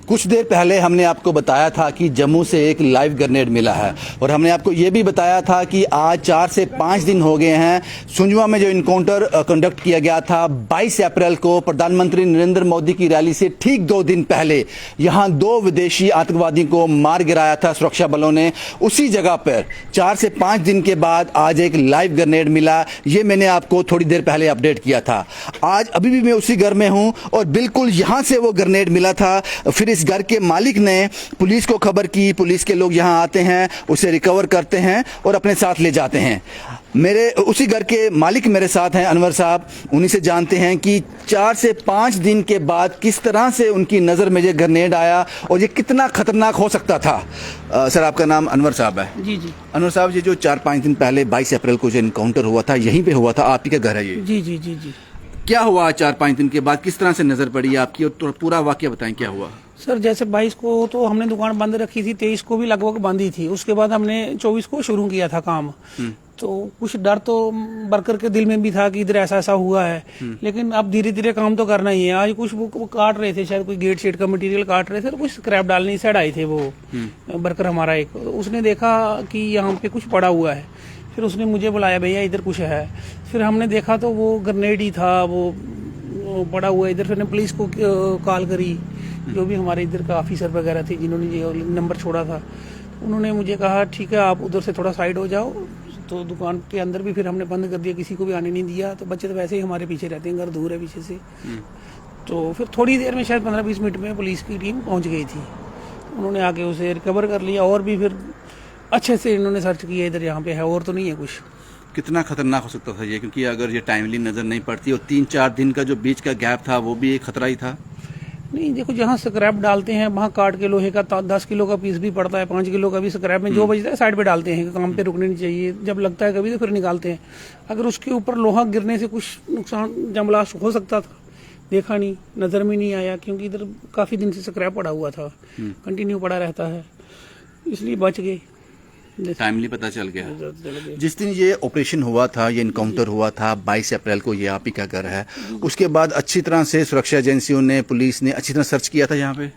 कुछ देर पहले हमने आपको बताया था कि जम्मू से एक लाइव ग्रेनेड मिला है और हमने आपको ये भी बताया था कि आज 4 से 5 दिन हो गए हैं सुंजवा में जो इनकाउंटर कंडक्ट किया गया था 22 अप्रैल को प्रधानमंत्री नरेंद्र मोदी की रैली से ठीक 2 दिन पहले यहां 2 विदेशी आतंकवादियों को मार गिराया था सुरक्षा बलों ने। उसी जगह पर 4 से 5 दिन के बाद आज एक लाइव ग्रेनेड मिला। ये मैंने आपको थोड़ी देर पहले अपडेट किया था। आज अभी भी मैं उसी घर में हूं और बिल्कुल यहां से वो ग्रेनेड मिला था। फिर इस घर के मालिक ने पुलिस को खबर की, पुलिस के लोग यहां आते हैं, उसे रिकवर करते हैं और अपने साथ ले जाते हैं। मेरे उसी घर के मालिक मेरे साथ हैं अनवर साहब, उन्हीं से जानते हैं कि 4 से 5 दिन के बाद किस तरह से उनकी नज़र में ये ग्रेनेड आया और ये कितना खतरनाक हो सकता था। सर, आपका नाम अनवर साहब है? जी जी। अनवर साहब, ये जो 4-5 दिन पहले 22 अप्रैल को जो इनकाउंटर हुआ था यहीं पे हुआ था, आप ही का घर है ये? जी जी जी जी। क्या हुआ 4-5 दिन के बाद, किस तरह से नजर पड़ी आपकी और पूरा वाकया बताएं क्या हुआ? सर, जैसे 22 को तो हमने दुकान बंद रखी थी, 23 को भी लगभग बंद ही थी। उसके बाद हमने 24 को शुरू किया था काम। तो कुछ डर तो वर्कर के दिल में भी था कि इधर ऐसा ऐसा हुआ है, लेकिन अब धीरे धीरे काम तो करना ही है। आज कुछ वो काट रहे थे, शायद कोई गेट शेड का मटेरियल काट रहे थे, तो कुछ स्क्रैप डालने साइड आए थे वो वर्कर हमारा एक। उसने देखा कि यहाँ पे कुछ पड़ा हुआ है, फिर उसने मुझे बुलाया, भैया इधर कुछ है। फिर हमने देखा तो वो ग्रेनेड ही था, वो पड़ा हुआ इधर। फिर हमने पुलिस को कॉल करी, जो भी हमारे इधर का ऑफिसर वगैरह थे जिन्होंने ये नंबर छोड़ा था, उन्होंने मुझे कहा ठीक है आप उधर से थोड़ा साइड हो जाओ। तो दुकान के अंदर भी फिर हमने बंद कर दिया, किसी को भी आने नहीं दिया। तो बच्चे तो वैसे ही हमारे पीछे रहते हैं, घर दूर है पीछे से। तो फिर थोड़ी देर में, शायद 15-20 मिनट में पुलिस की टीम पहुंच गई थी। उन्होंने आके उसे रिकवर कर लिया और भी फिर अच्छे से इन्होंने सर्च किया इधर यहाँ पे है, और तो नहीं है कुछ। कितना खतरनाक हो सकता था ये, क्योंकि अगर ये टाइमली नजर नहीं पड़ती और 3-4 दिन का जो बीच का गैप था वो भी एक खतरा ही था। नहीं, देखो जहाँ स्क्रैप डालते हैं वहाँ काट के लोहे का 10 किलो का पीस भी पड़ता है, 5 किलो का भी स्क्रैप में जो बचता है साइड पे डालते हैं, काम पे रुकने नहीं चाहिए। जब लगता है कभी तो फिर निकालते हैं। अगर उसके ऊपर लोहा गिरने से कुछ नुकसान जमलाश हो सकता था, देखा नहीं, नजर में नहीं आया, क्योंकि इधर काफी दिन से स्क्रैप पड़ा हुआ था, कंटिन्यू पड़ा रहता है, इसलिए बच गए, टाइमली पता चल गया। जिस दिन ये ऑपरेशन हुआ था, ये इनकाउंटर हुआ था 22 अप्रैल को, ये आप ही का घर है, उसके बाद अच्छी तरह से सुरक्षा एजेंसियों ने, पुलिस ने अच्छी तरह सर्च किया था यहाँ पे?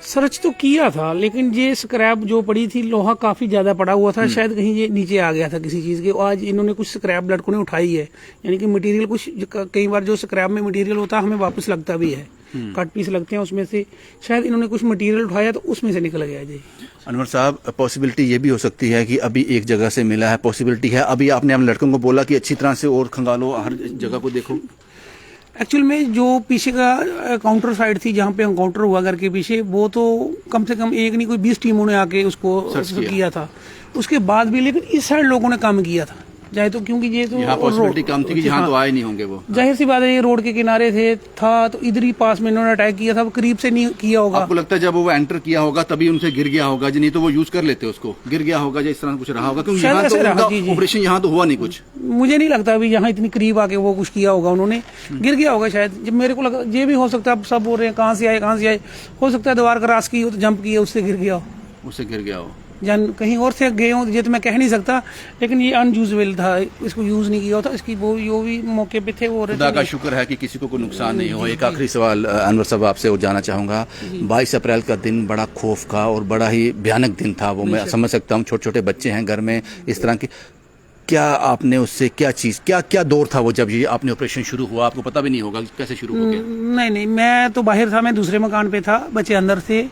सर्च तो किया था, लेकिन ये स्क्रैप जो पड़ी थी, लोहा काफी ज्यादा पड़ा हुआ था, शायद कहीं ये नीचे आ गया था किसी चीज के। आज इन्होंने कुछ स्क्रैप लड़कों ने उठाई है, यानी कि मटेरियल कुछ, कई बार जो स्क्रैप में मटेरियल होता है हमें वापस लगता भी है, कट पीस लगते हैं उसमें से, शायद इन्होंने कुछ मटेरियल उठाया तो उसमें से निकल गया जी। अनवर साहब, पॉसिबिलिटी ये भी हो सकती है कि अभी एक जगह से मिला है, पॉसिबिलिटी है अभी आपने हम लड़कों को बोला कि अच्छी तरह से और खंगालो, हर जगह को देखो। एक्चुअल में जो पीछे का काउंटर साइड थी जहाँ पे काउंटर हुआ घर के पीछे, वो तो कम से कम एक नहीं कोई 20 टीमों ने आके उसको किया था। उसके बाद भी लेकिन इस साइड लोगों ने काम किया था, चाहे तो क्योंकि ये तो पॉसिबिलिटी कम थी कि यहाँ तो आए नहीं होंगे वो, जाहिर सी बात है, ये रोड के किनारे थे था, तो इधर ही पास में इन्होंने अटैक किया था, वो करीब से नहीं किया होगा। आपको लगता है जब वो एंटर किया होगा तभी उनसे गिर गया होगा, नहीं तो वो यूज कर लेते उसको, गिर गया होगा या इस तरह कुछ रहा होगा, क्योंकि यहाँ तो ऑपरेशन यहाँ तो हुआ नहीं कुछ। मुझे नहीं लगता अभी यहाँ इतनी करीब आके वो कुछ किया होगा, उन्होंने गिर गया होगा शायद। जब मेरे को लगा ये भी हो सकता है, सब बोल रहे हैं कहाँ से आए, हो सकता है दीवार क्रॉस की हो तो जंप किया, उससे गिर गया हो, जन कहीं और से गए हो, ये तो मैं कह नहीं सकता, लेकिन ये अनयूजुअल था, इसको यूज नहीं किया होता, इसकी वो जो भी मौके पे थे वो। खुदा का शुक्र है कि किसी को कोई नुकसान नहीं हो। एक आखिरी सवाल अनवर साहब आपसे और जानना चाहूँगा, 22 अप्रैल का दिन बड़ा खौफ का और बड़ा ही भयानक दिन था, वो मैं समझ सकता हूँ, छोटे छोटे बच्चे हैं घर में इस तरह की, क्या आपने उससे क्या दौर था वो, जब ये आपने ऑपरेशन शुरू हुआ, आपको पता भी नहीं होगा कैसे शुरू हो गया? नहीं, मैं तो बाहर था, मैं दूसरे मकान पे था, बच्चे अंदर थे।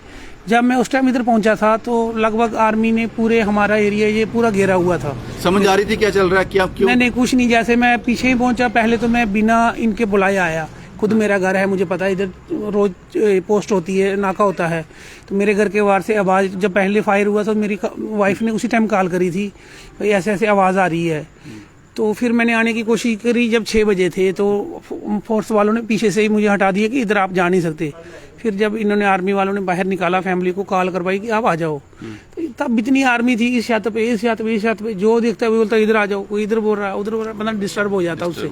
जब मैं उस टाइम इधर पहुंचा था तो लगभग आर्मी ने पूरे हमारा एरिया ये पूरा घेरा हुआ था। समझ आ रही थी क्या चल रहा है, क्या क्यों? नहीं, कुछ नहीं, जैसे मैं पीछे ही पहुंचा, पहले तो मैं बिना इनके बुलाए आया, खुद मेरा घर है, मुझे पता है इधर रोज पोस्ट होती है, नाका होता है, तो मेरे घर के बाहर से आवाज़, जब पहले फायर हुआ तो मेरी वाइफ ने उसी टाइम कॉल करी थी, भाई ऐसे ऐसे आवाज़ आ रही है। तो फिर मैंने आने की कोशिश करी, जब 6 बजे थे तो फोर्स वालों ने पीछे से ही मुझे हटा दिया कि इधर आप जा नहीं सकते। फिर जब इन्होंने आर्मी वालों ने बाहर निकाला, फैमिली को कॉल करवाई कि आप आ जाओ, तो तब इतनी आर्मी थी, इस छत पे जो देखता है वो बोलता इधर आ जाओ, कोई इधर बोल रहा है, उधर बोल रहा है, मतलब डिस्टर्ब हो जाता उससे।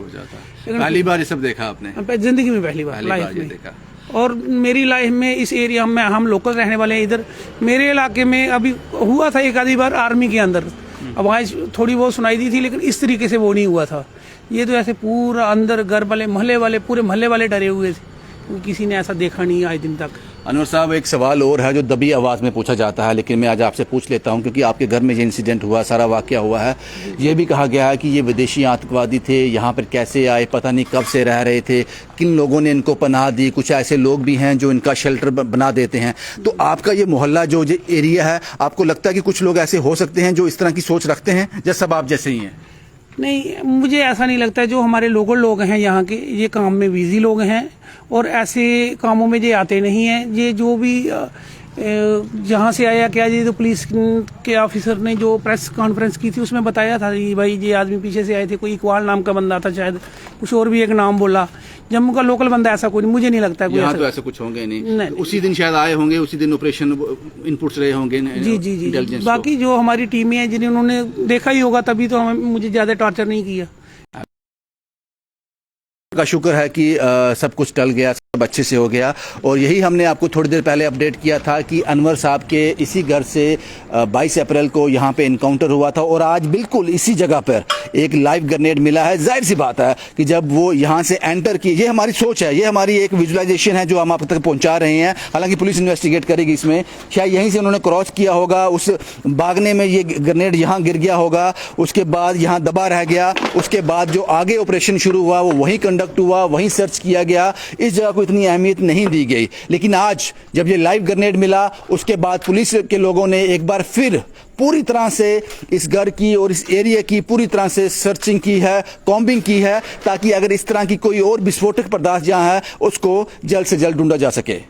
पहली बार ये सब देखा आपने? जिंदगी में पहली बार लाइफ में देखा। और मेरी लाइफ में इस एरिया में, हम लोकल रहने वाले हैं इधर, मेरे इलाके में अभी हुआ था एक आधी बार आर्मी के अंदर आवाज थोड़ी बहुत सुनाई दी थी, लेकिन इस तरीके से वो नहीं हुआ था। ये तो ऐसे पूरा अंदर घर वाले, मोहल्ले वाले, पूरे मोहल्ले वाले डरे हुए थे किसी ने ऐसा देखा नहीं आज दिन तक। अनवर साहब, एक सवाल और है जो दबी आवाज़ में पूछा जाता है, लेकिन मैं आज आपसे पूछ लेता हूं क्योंकि आपके घर में ये इंसिडेंट हुआ, सारा वाकया हुआ है। ये भी कहा गया है कि ये विदेशी आतंकवादी थे, यहाँ पर कैसे आए, पता नहीं कब से रह रहे थे, किन लोगों ने इनको पनाह दी, कुछ ऐसे लोग भी हैं जो इनका शेल्टर बना देते हैं। तो आपका ये मोहल्ला जो एरिया है, आपको लगता है कि कुछ लोग ऐसे हो सकते हैं जो इस तरह की सोच रखते हैं या सब आप जैसे ही हैं? नहीं, मुझे ऐसा नहीं लगता। जो हमारे लोकल लोग हैं यहाँ के, ये काम में बिजी लोग हैं और ऐसे कामों में ये आते नहीं हैं। ये जो भी जहाँ से आया क्या, ये तो पुलिस के ऑफिसर ने जो प्रेस कॉन्फ्रेंस की थी उसमें बताया था कि भाई ये आदमी पीछे से आए थे, कोई इकबाल नाम का बंदा था शायद, कुछ और भी एक नाम बोला। जम्मू का लोकल बंदा ऐसा कोई, मुझे नहीं लगता कोई यहाँ तो ऐसे कुछ होंगे नहीं। उसी दिन शायद आए होंगे, उसी दिन ऑपरेशन इनपुट्स रहे होंगे। जी जी जी। बाकी जो हमारी टीमें हैं जिन्हें उन्होंने देखा ही होगा, तभी तो मुझे ज्यादा टॉर्चर नहीं किया। का शुक्र है कि सब कुछ टल गया, सब अच्छे से हो गया। और यही हमने आपको थोड़ी देर पहले अपडेट किया था कि अनवर साहब के इसी घर से 22 अप्रैल को यहाँ पे इनकाउंटर हुआ था और आज बिल्कुल इसी जगह पर एक लाइव ग्रेनेड मिला है। जाहिर सी बात है कि जब वो यहाँ से एंटर किए, ये हमारी सोच है, ये हमारी एक विजुअलाइजेशन है जो हम आप तक पहुँचा रहे हैं। हालांकि पुलिस इन्वेस्टिगेट करेगी इसमें, शायद यहीं से उन्होंने क्रॉस किया होगा, उस भागने में ये ग्रेनेड यहाँ गिर गया होगा, उसके बाद यहाँ दबा रह गया, उसके बाद जो आगे ऑपरेशन शुरू हुआ वो वहीं कंडक्ट हुआ, वहीं सर्च किया गया। इस जगह को इतनी अहमियत नहीं दी गई। लेकिन आज जब ये लाइव ग्रेनेड मिला, उसके बाद पुलिस के लोगों ने एक बार फिर पूरी तरह से इस घर की और इस एरिया की पूरी तरह से सर्चिंग की है, कॉम्बिंग की है, ताकि अगर इस तरह की कोई और विस्फोटक पदार्थ जहां है उसको जल्द से जल्द ढूंढा जा सके।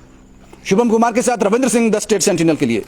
शुभम कुमार के साथ Ravindra Singh, the state sentinel के लिए।